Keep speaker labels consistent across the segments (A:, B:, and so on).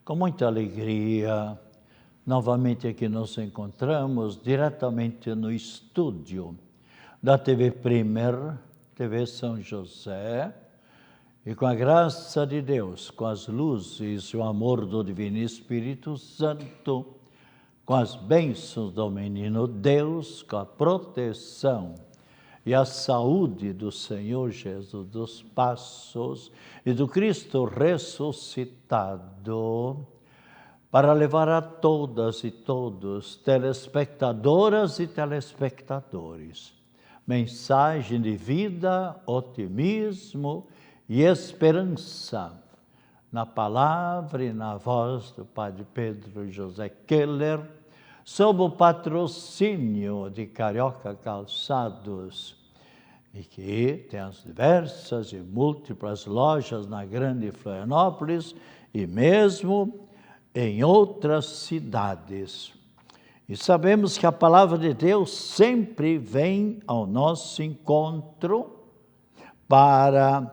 A: Com muita alegria, novamente aqui nos encontramos diretamente no estúdio da TV Primer, TV São José, e com a graça de Deus, com as luzes e o amor do Divino Espírito Santo, com as bênçãos do Menino Deus, com a proteção e a saúde do Senhor Jesus dos Passos e do Cristo ressuscitado, para levar a todas e todos, telespectadoras e telespectadores, mensagem de vida, otimismo e esperança, na palavra e na voz do Padre Pedro José Keller, sob o patrocínio de Carioca Calçados, e que tem as diversas e múltiplas lojas na Grande Florianópolis e mesmo em outras cidades. E sabemos que a palavra de Deus sempre vem ao nosso encontro para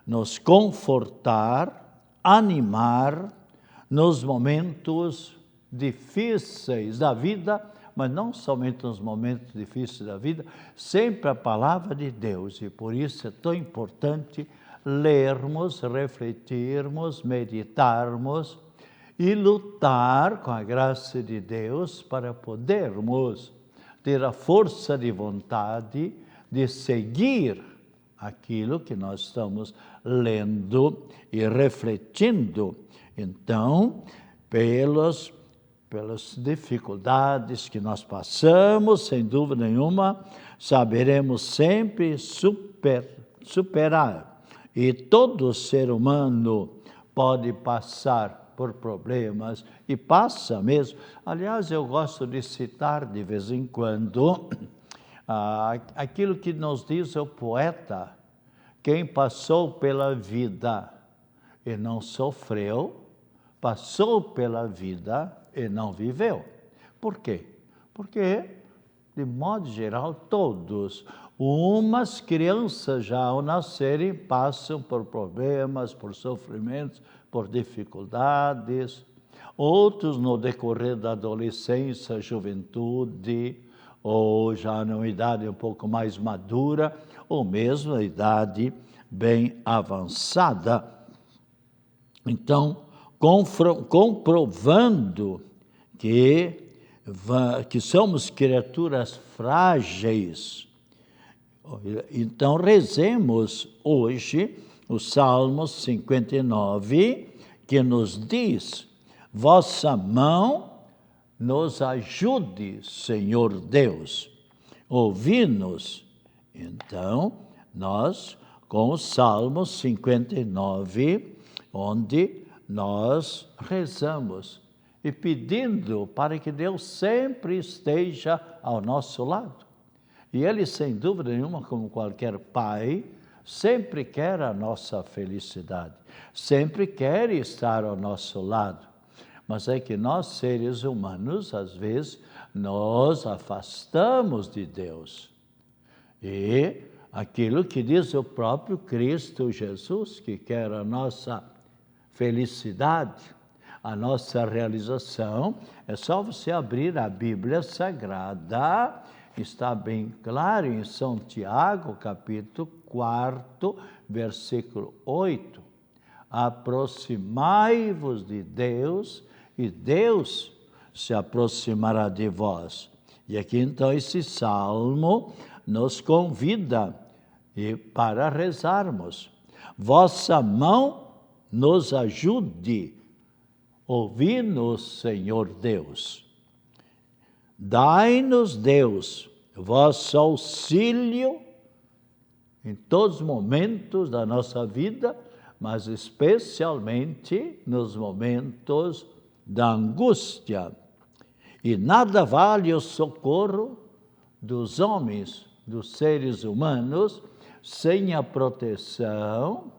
A: nos confortar, animar nos momentos difíceis da vida, mas não somente nos momentos difíceis da vida, sempre a palavra de Deus. E por isso é tão importante lermos, refletirmos, meditarmos e lutar com a graça de Deus para podermos ter a força de vontade de seguir aquilo que nós estamos lendo e refletindo. Então, pelas dificuldades que nós passamos, sem dúvida nenhuma, saberemos sempre superar. E todo ser humano pode passar por problemas, e passa mesmo. Aliás, eu gosto de citar de vez em quando aquilo que nos diz o poeta: quem passou pela vida e não sofreu, passou pela vida e não viveu. Por quê? Porque, de modo geral, todos, umas crianças já ao nascerem passam por problemas, por sofrimentos, por dificuldades, outros no decorrer da adolescência, juventude, ou já numa idade um pouco mais madura, ou mesmo na idade bem avançada. Então, comprovando que somos criaturas frágeis, então rezemos hoje o Salmo 59, que nos diz: vossa mão nos ajude, Senhor Deus, ouvi-nos. Então, nós, com o Salmo 59, onde nós rezamos e pedindo para que Deus sempre esteja ao nosso lado. E Ele, sem dúvida nenhuma, como qualquer pai, sempre quer a nossa felicidade, sempre quer estar ao nosso lado. Mas é que nós, seres humanos, às vezes, nos afastamos de Deus. E aquilo que diz o próprio Cristo Jesus, que quer a nossa felicidade, a nossa realização, é só você abrir a Bíblia Sagrada, está bem claro em São Tiago, capítulo 4, versículo 8. Aproximai-vos de Deus, e Deus se aproximará de vós. E aqui então esse salmo nos convida para rezarmos. Vossa mão nos ajude, ouvi-nos, Senhor Deus. Dai-nos, Deus, vosso auxílio em todos os momentos da nossa vida, mas especialmente nos momentos da angústia. E nada vale o socorro dos homens, dos seres humanos, sem a proteção,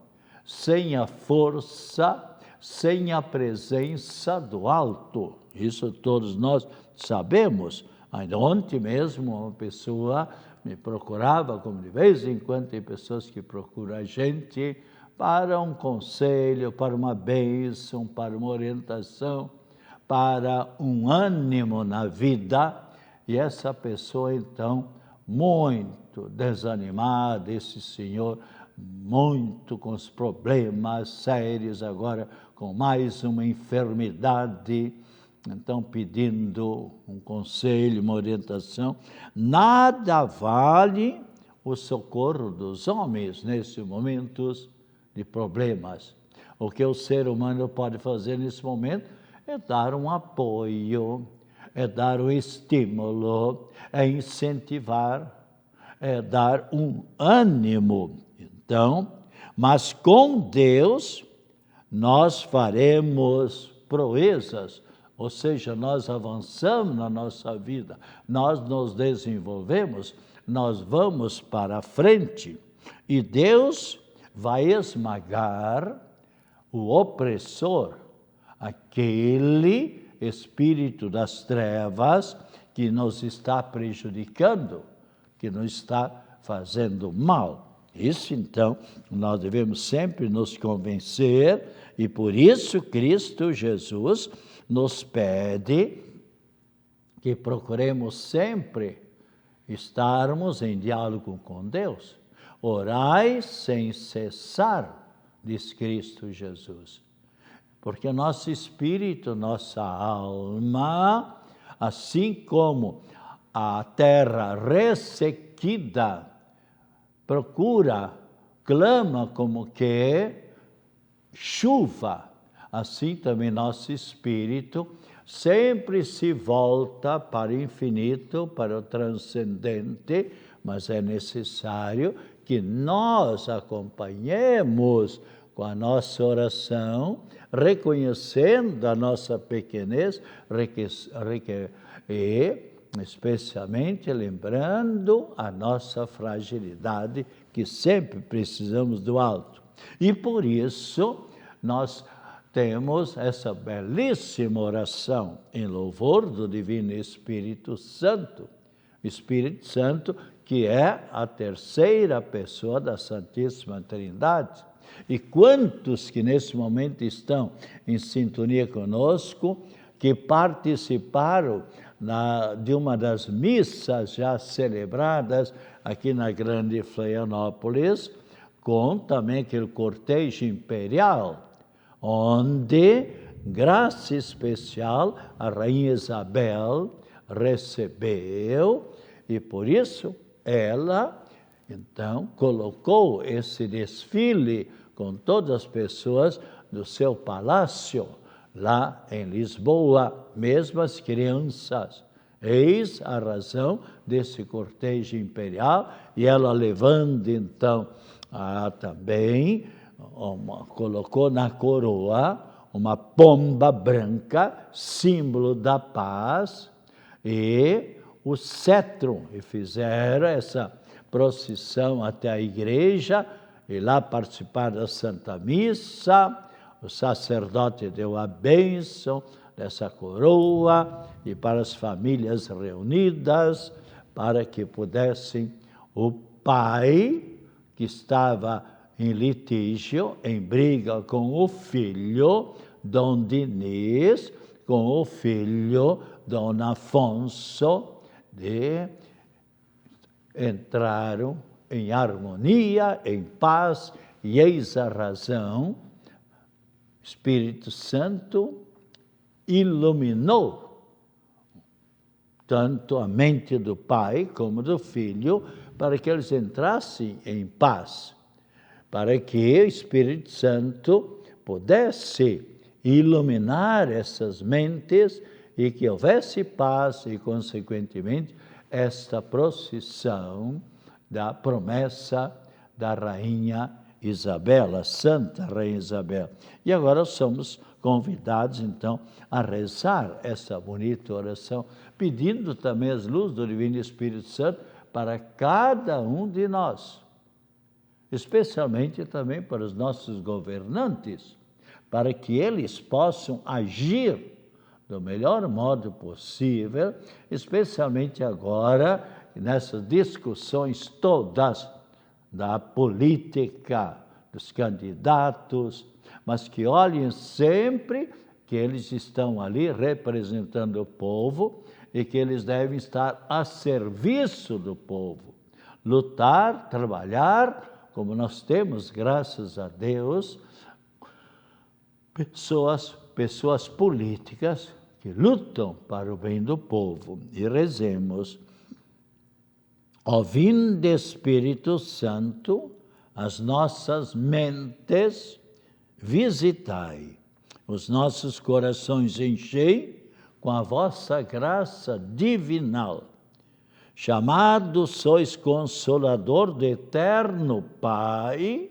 A: sem a força, sem a presença do alto. Isso todos nós sabemos. Ainda ontem mesmo uma pessoa me procurava, como de vez em quando tem pessoas que procuram a gente para um conselho, para uma bênção, para uma orientação, para um ânimo na vida, e essa pessoa, então, muito desanimada, esse senhor muito com os problemas sérios agora, com mais uma enfermidade, então pedindo um conselho, uma orientação. Nada vale o socorro dos homens nesses momentos de problemas. O que o ser humano pode fazer nesse momento é dar um apoio, é dar um estímulo, é incentivar, é dar um ânimo. Então, mas com Deus nós faremos proezas, ou seja, nós avançamos na nossa vida, nós nos desenvolvemos, nós vamos para a frente e Deus vai esmagar o opressor, aquele espírito das trevas que nos está prejudicando, que nos está fazendo mal. Isso, então, nós devemos sempre nos convencer, e por isso Cristo Jesus nos pede que procuremos sempre estarmos em diálogo com Deus. Orai sem cessar, diz Cristo Jesus. Porque nosso espírito, nossa alma, assim como a terra ressequida, procura, clama como que chuva, assim também nosso espírito sempre se volta para o infinito, para o transcendente, mas é necessário que nós acompanhemos com a nossa oração, reconhecendo a nossa pequenez e especialmente lembrando a nossa fragilidade, que sempre precisamos do alto. E por isso nós temos essa belíssima oração em louvor do Divino Espírito Santo. O Espírito Santo, que é a terceira pessoa da Santíssima Trindade. E quantos que nesse momento estão em sintonia conosco, que participaram de uma das missas já celebradas aqui na Grande Florianópolis, com também aquele cortejo imperial, onde, graça especial, a Rainha Isabel recebeu, e por isso ela, então, colocou esse desfile com todas as pessoas do seu palácio, lá em Lisboa, mesmo as crianças. Eis a razão desse cortejo imperial, e ela levando, então, também, colocou na coroa uma pomba branca, símbolo da paz, e o cetro, e fizeram essa procissão até a igreja, e lá participaram da Santa Missa. O sacerdote deu a bênção dessa coroa e para as famílias reunidas, para que pudessem o pai, que estava em litígio, em briga com o filho, Dom Dinis, com o filho, Dom Afonso, entraram em harmonia, em paz, e eis a razão. Espírito Santo iluminou tanto a mente do Pai como do Filho, para que eles entrassem em paz, para que o Espírito Santo pudesse iluminar essas mentes e que houvesse paz e, consequentemente, esta procissão da promessa da Rainha Isabel, a Santa Rainha Isabel. E agora somos convidados, então, a rezar essa bonita oração, pedindo também as luzes do Divino Espírito Santo para cada um de nós, especialmente também para os nossos governantes, para que eles possam agir do melhor modo possível, especialmente agora, nessas discussões todas da política, dos candidatos, mas que olhem sempre que eles estão ali representando o povo e que eles devem estar a serviço do povo. Lutar, trabalhar, como nós temos, graças a Deus, pessoas políticas que lutam para o bem do povo. E rezemos: ó vinde Espírito Santo, as nossas mentes visitai, os nossos corações enchei com a vossa graça divinal. Chamados sois Consolador do eterno Pai,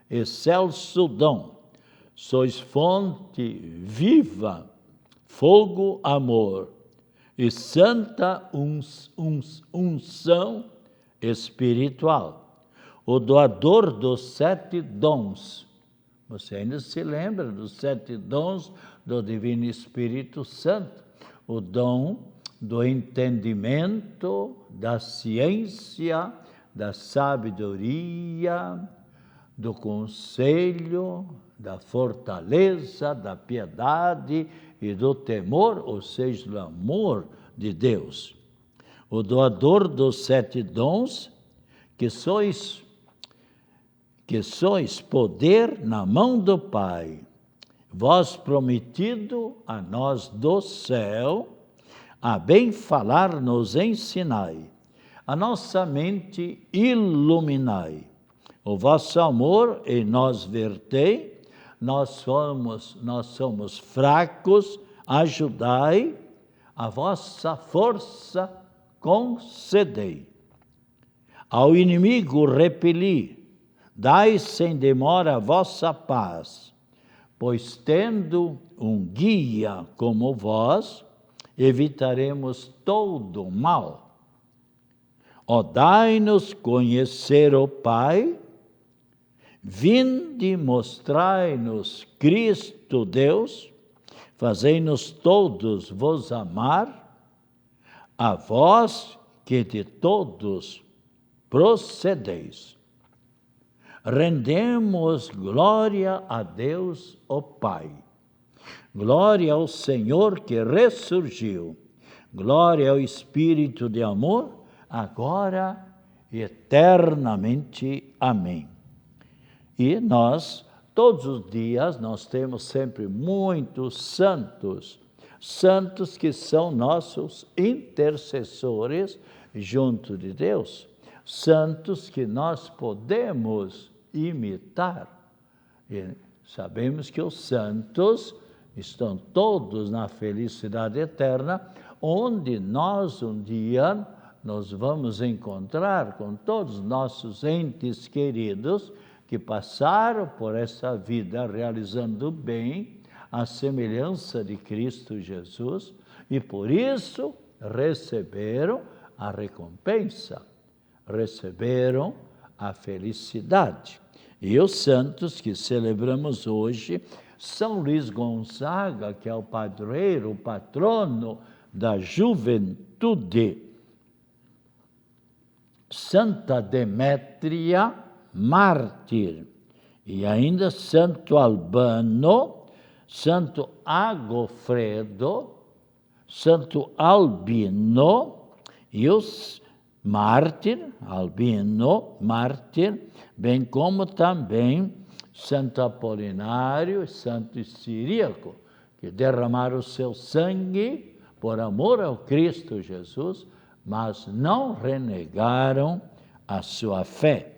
A: excelso dom, sois fonte viva, fogo, amor e santa unção espiritual, o doador dos 7 dons. Você ainda se lembra dos 7 dons do Divino Espírito Santo? O dom do entendimento, da ciência, da sabedoria, do conselho, da fortaleza, da piedade e do temor, ou seja, do amor de Deus. O doador dos 7 dons, que sois poder na mão do Pai, vós prometido a nós do céu, a bem falar nos ensinai, a nossa mente iluminai, o vosso amor em nós vertei, nós somos fracos, ajudai, a vossa força concedei. Ao inimigo repeli, dai sem demora a vossa paz, pois tendo um guia como vós, evitaremos todo o mal. Ó, dai-nos conhecer o Pai, vinde mostrai-nos Cristo Deus, fazei-nos todos vos amar, a vós que de todos procedeis. Rendemos glória a Deus, o Pai. Glória ao Senhor que ressurgiu. Glória ao Espírito de amor, agora e eternamente. Amém. E nós, todos os dias, nós temos sempre muitos santos, santos que são nossos intercessores junto de Deus, santos que nós podemos imitar. E sabemos que os santos estão todos na felicidade eterna, onde nós um dia nos vamos encontrar com todos os nossos entes queridos que passaram por essa vida realizando o bem, à semelhança de Cristo Jesus, e por isso receberam a recompensa, receberam a felicidade. E os santos que celebramos hoje, São Luís Gonzaga, que é o padroeiro, o patrono da juventude, Santa Demétria, mártir, e ainda Santo Albano, Santo Agofredo, Santo Albino, e os mártir, Albino, mártir, bem como também Santo Apolinário e Santo Ciríaco, que derramaram o seu sangue por amor ao Cristo Jesus, mas não renegaram a sua fé.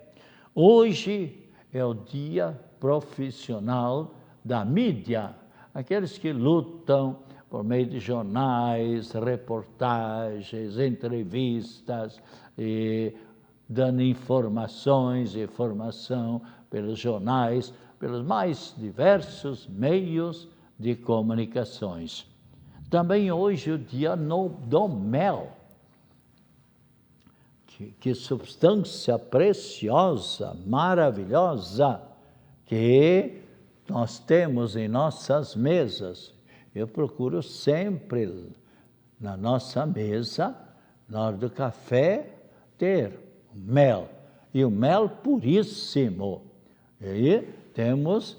A: Hoje é o dia profissional da mídia, aqueles que lutam por meio de jornais, reportagens, entrevistas, e dando informações e formação pelos jornais, pelos mais diversos meios de comunicações. Também hoje é o dia do mel. Que substância preciosa, maravilhosa, que nós temos em nossas mesas. Eu procuro sempre, na nossa mesa, na hora do café, ter mel. E o mel puríssimo. E temos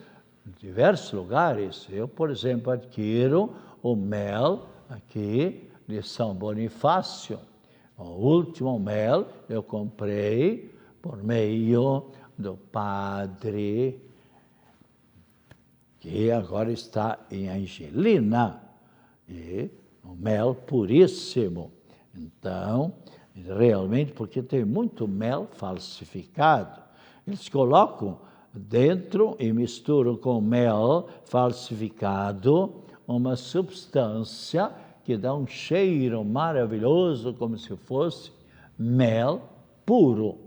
A: diversos lugares. Eu, por exemplo, adquiro o mel aqui de São Bonifácio. O último mel eu comprei por meio do padre que agora está em Angelina, e um mel puríssimo. Então, realmente, porque tem muito mel falsificado, eles colocam dentro e misturam com mel falsificado uma substância que dá um cheiro maravilhoso, como se fosse mel puro.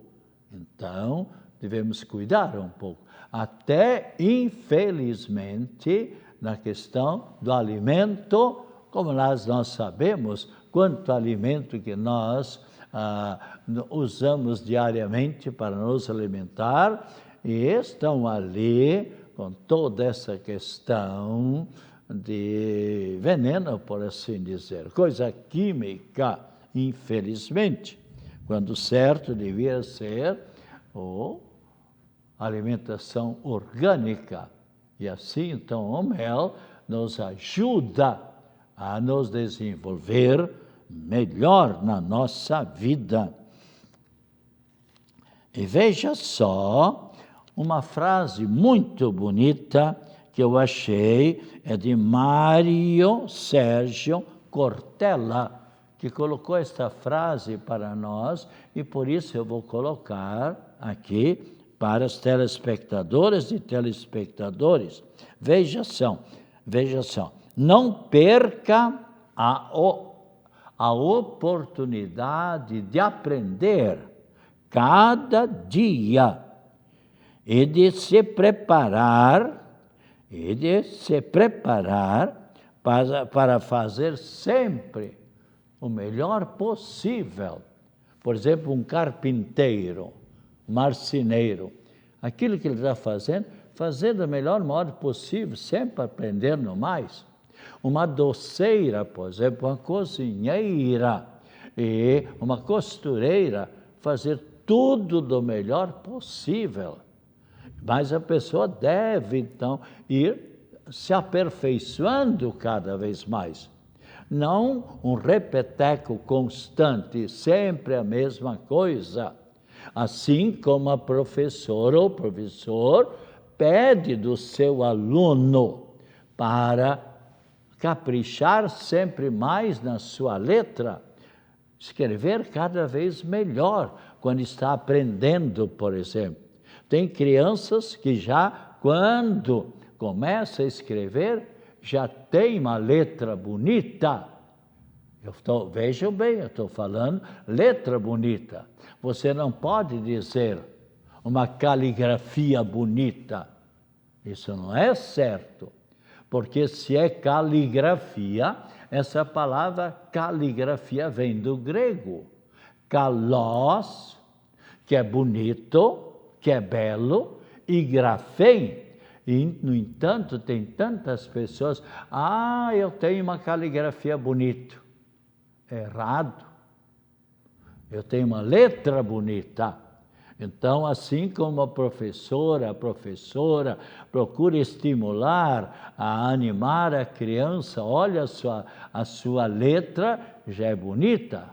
A: Então, devemos cuidar um pouco. Até, infelizmente, na questão do alimento, como nós sabemos, quanto alimento que nós usamos diariamente para nos alimentar, e estão ali com toda essa questão de veneno, por assim dizer, coisa química, infelizmente, quando certo devia ser alimentação orgânica. E assim, então, o mel nos ajuda a nos desenvolver melhor na nossa vida. E veja só, uma frase muito bonita que eu achei, é de Mário Sérgio Cortella, que colocou esta frase para nós, e por isso eu vou colocar aqui para as telespectadoras e telespectadores. Veja só, não perca a oportunidade de aprender cada dia e de se preparar para fazer sempre o melhor possível. Por exemplo, um carpinteiro, marceneiro, aquilo que ele está fazendo, fazer do melhor modo possível, sempre aprendendo mais. Uma doceira, por exemplo, uma cozinheira e uma costureira, fazer tudo do melhor possível. Mas a pessoa deve, então, ir se aperfeiçoando cada vez mais. Não um repeteco constante, sempre a mesma coisa. Assim como a professora ou professor pede do seu aluno para caprichar sempre mais na sua letra, escrever cada vez melhor quando está aprendendo, por exemplo. Tem crianças que já, quando começa a escrever, já tem uma letra bonita. Vejam bem, eu estou falando letra bonita. Você não pode dizer uma caligrafia bonita. Isso não é certo. Porque se é caligrafia, essa palavra caligrafia vem do grego. Kalos, que é bonito, que é belo, e grafém. E, no entanto, tem tantas pessoas, eu tenho uma caligrafia bonita. Errado. Eu tenho uma letra bonita. Então, assim como a professora procura estimular, animar a criança, olha a sua letra já é bonita.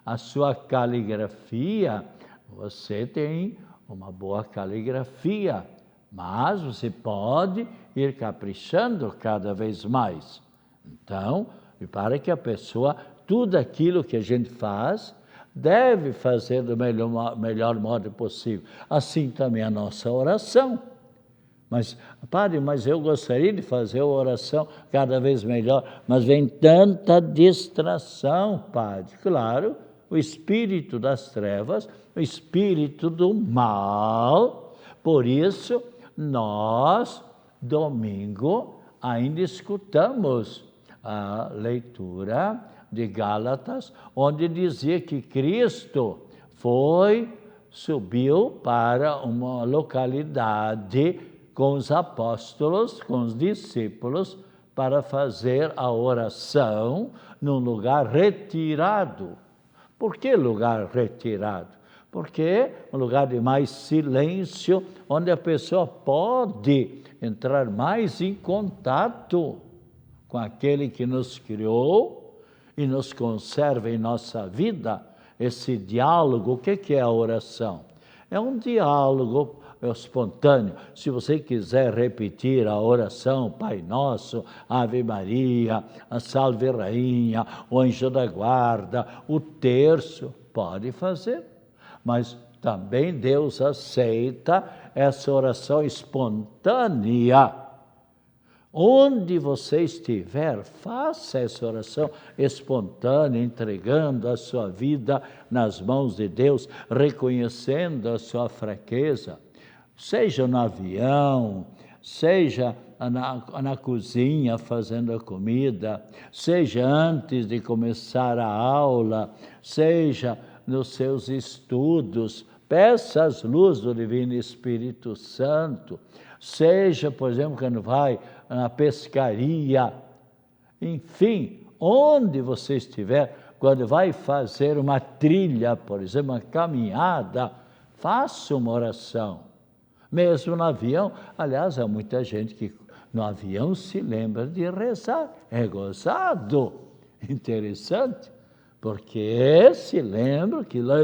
A: A sua caligrafia, você tem uma boa caligrafia, mas você pode ir caprichando cada vez mais. Então, para que a pessoa, tudo aquilo que a gente faz, deve fazer do melhor modo possível. Assim também a nossa oração. Mas, padre, eu gostaria de fazer a oração cada vez melhor, mas vem tanta distração, padre. Claro, o espírito das trevas, o espírito do mal. Por isso, nós, domingo, ainda escutamos a leitura de Gálatas, onde dizia que Cristo subiu para uma localidade com os apóstolos, com os discípulos, para fazer a oração num lugar retirado. Por que lugar retirado? porque é um lugar de mais silêncio, onde a pessoa pode entrar mais em contato com aquele que nos criou e nos conserva em nossa vida. Esse diálogo, o que é a oração? É um diálogo espontâneo. Se você quiser repetir a oração, Pai Nosso, Ave Maria, a Salve Rainha, o Anjo da Guarda, o terço, pode fazer. Mas também Deus aceita essa oração espontânea. Onde você estiver, faça essa oração espontânea, entregando a sua vida nas mãos de Deus, reconhecendo a sua fraqueza. Seja no avião, seja na cozinha fazendo a comida, seja antes de começar a aula, seja nos seus estudos, peça as luzes do Divino Espírito Santo, seja, por exemplo, quando vai na pescaria, enfim, onde você estiver, quando vai fazer uma trilha, por exemplo, uma caminhada, faça uma oração. Mesmo no avião, aliás, há muita gente que no avião se lembra de rezar, é gozado, interessante, porque se lembra que lá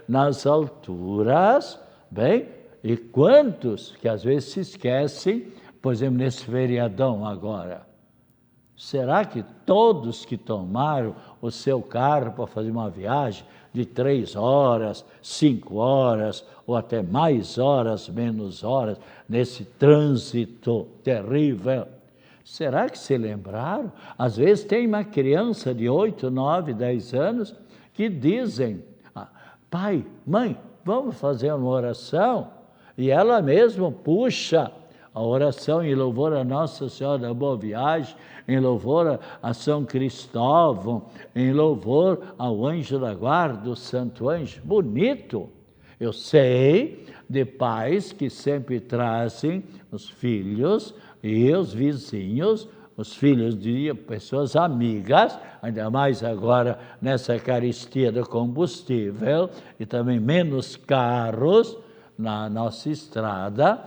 A: nas alturas, bem, e quantos que às vezes se esquecem, por exemplo, nesse feriadão agora, será que todos que tomaram o seu carro para fazer uma viagem de 3 horas, 5 horas, ou até mais horas, menos horas, nesse trânsito terrível, será que se lembraram? Às vezes tem uma criança de 8, 9, 10 anos que dizem, pai, mãe, vamos fazer uma oração? E ela mesma puxa a oração em louvor a Nossa Senhora da Boa Viagem, em louvor a São Cristóvão, em louvor ao Anjo da Guarda, o Santo Anjo. Bonito! Eu sei de pais que sempre trazem os filhos e os vizinhos, os filhos de pessoas amigas, ainda mais agora nessa carestia do combustível e também menos carros na nossa estrada.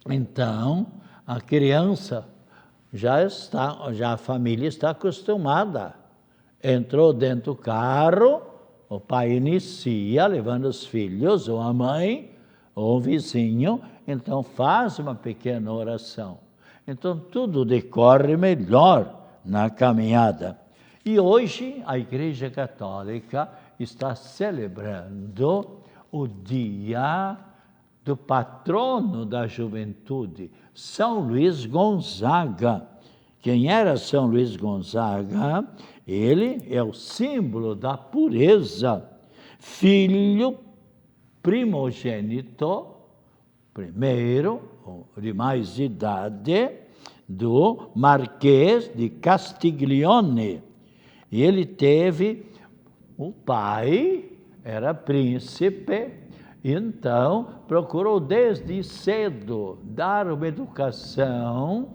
A: Então, a criança já a família está acostumada. Entrou dentro do carro, o pai inicia levando os filhos, ou a mãe, ou o vizinho, então faz uma pequena oração. Então, tudo decorre melhor na caminhada. E hoje a Igreja Católica está celebrando o dia do patrono da juventude, São Luís Gonzaga. Quem era São Luís Gonzaga? Ele é o símbolo da pureza, filho primogênito, primeiro, de mais idade, do Marquês de Castiglione. E ele teve, o pai era príncipe, então procurou desde cedo dar uma educação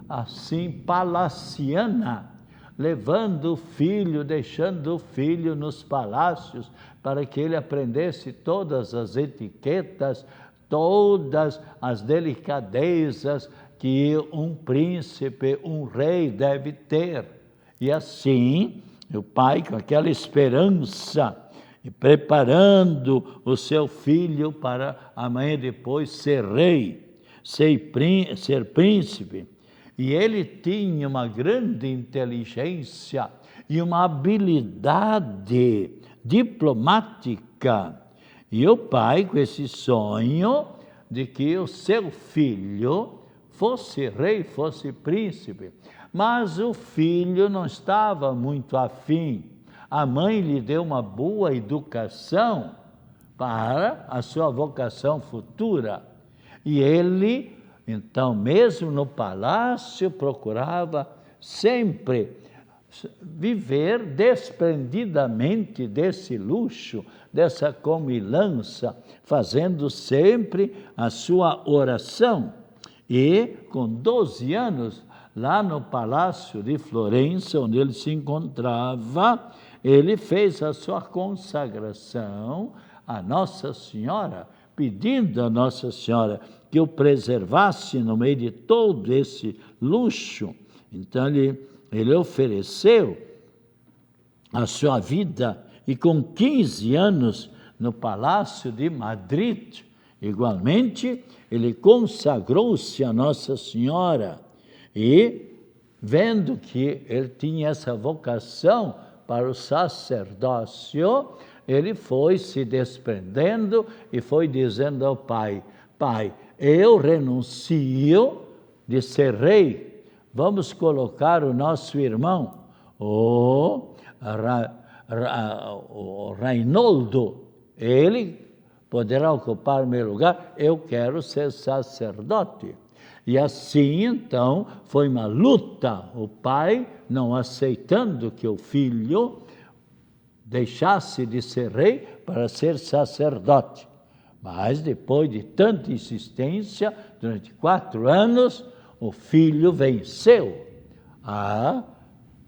A: assim palaciana, levando o filho, deixando o filho nos palácios, para que ele aprendesse todas as etiquetas, todas as delicadezas que um príncipe, um rei deve ter. E assim, o pai, com aquela esperança, e preparando o seu filho para amanhã depois ser rei, ser príncipe. E ele tinha uma grande inteligência e uma habilidade diplomática. E o pai, com esse sonho de que o seu filho fosse rei, fosse príncipe. Mas o filho não estava muito afim. A mãe lhe deu uma boa educação para a sua vocação futura. E ele, então, mesmo no palácio, procurava sempre viver desprendidamente desse luxo, dessa comilança, fazendo sempre a sua oração. E, com 12 anos, lá no Palácio de Florença, onde ele se encontrava, ele fez a sua consagração a Nossa Senhora, pedindo a Nossa Senhora que o preservasse no meio de todo esse luxo. Então ele ofereceu a sua vida, e com 15 anos no Palácio de Madrid, igualmente, ele consagrou-se a Nossa Senhora e, vendo que ele tinha essa vocação para o sacerdócio, ele foi se desprendendo e foi dizendo ao Pai: Pai, eu renuncio de ser rei, vamos colocar o nosso irmão, o Reinaldo, ele poderá ocupar meu lugar, eu quero ser sacerdote. E assim, então, foi uma luta, o pai não aceitando que o filho deixasse de ser rei para ser sacerdote. Mas depois de tanta insistência, durante 4 anos, o filho venceu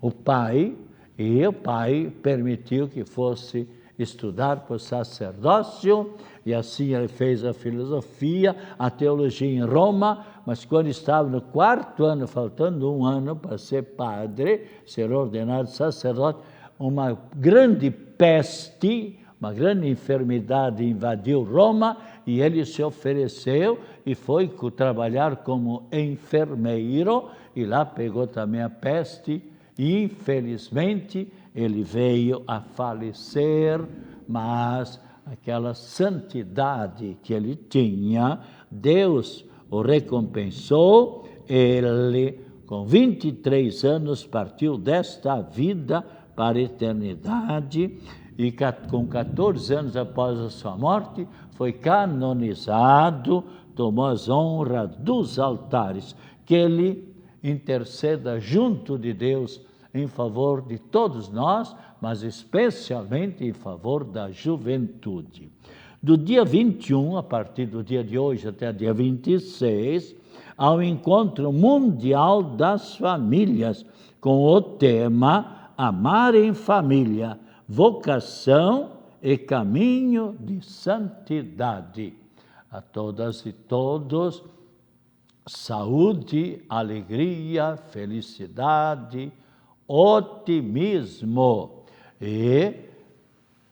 A: o pai, e o pai permitiu que fosse estudar para o sacerdócio, e assim ele fez a filosofia, a teologia em Roma, mas quando estava no 4º ano, faltando 1 ano para ser padre, ser ordenado sacerdote, uma grande peste, uma grande enfermidade invadiu Roma, e ele se ofereceu e foi trabalhar como enfermeiro, e lá pegou também a peste, e infelizmente ele veio a falecer, mas aquela santidade que ele tinha, Deus o recompensou. Ele, com 23 anos, partiu desta vida para a eternidade, e com 14 anos após a sua morte, foi canonizado, tomou as honras dos altares. Que ele interceda junto de Deus em favor de todos nós, mas especialmente em favor da juventude. Do dia 21, a partir do dia de hoje até o dia 26, há o Encontro Mundial das Famílias, com o tema Amar em Família, Vocação e Caminho de Santidade. A todas e todos, saúde, alegria, felicidade, otimismo, e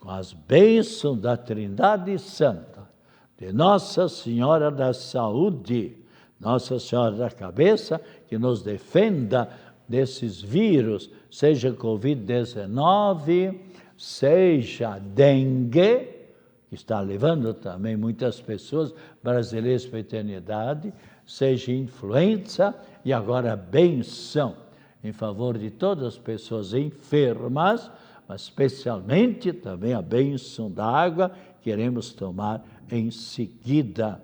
A: com as bênçãos da Trindade Santa, de Nossa Senhora da Saúde, Nossa Senhora da Cabeça, que nos defenda desses vírus, seja Covid-19, seja dengue, que está levando também muitas pessoas brasileiras para a eternidade, seja influenza, e agora a benção em favor de todas as pessoas enfermas, mas especialmente também a bênção da água, queremos tomar em seguida.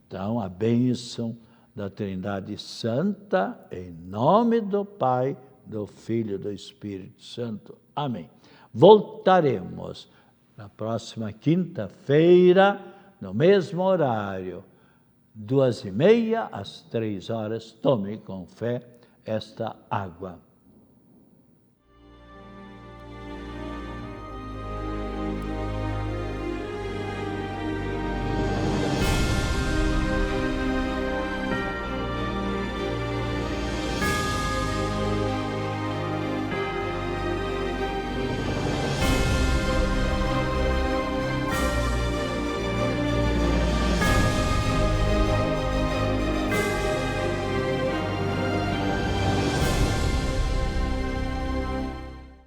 A: Então, a bênção da Trindade Santa, em nome do Pai, do Filho e do Espírito Santo. Amém. Voltaremos na próxima quinta-feira, no mesmo horário, 2h30 às 3 horas. Tome com fé esta água.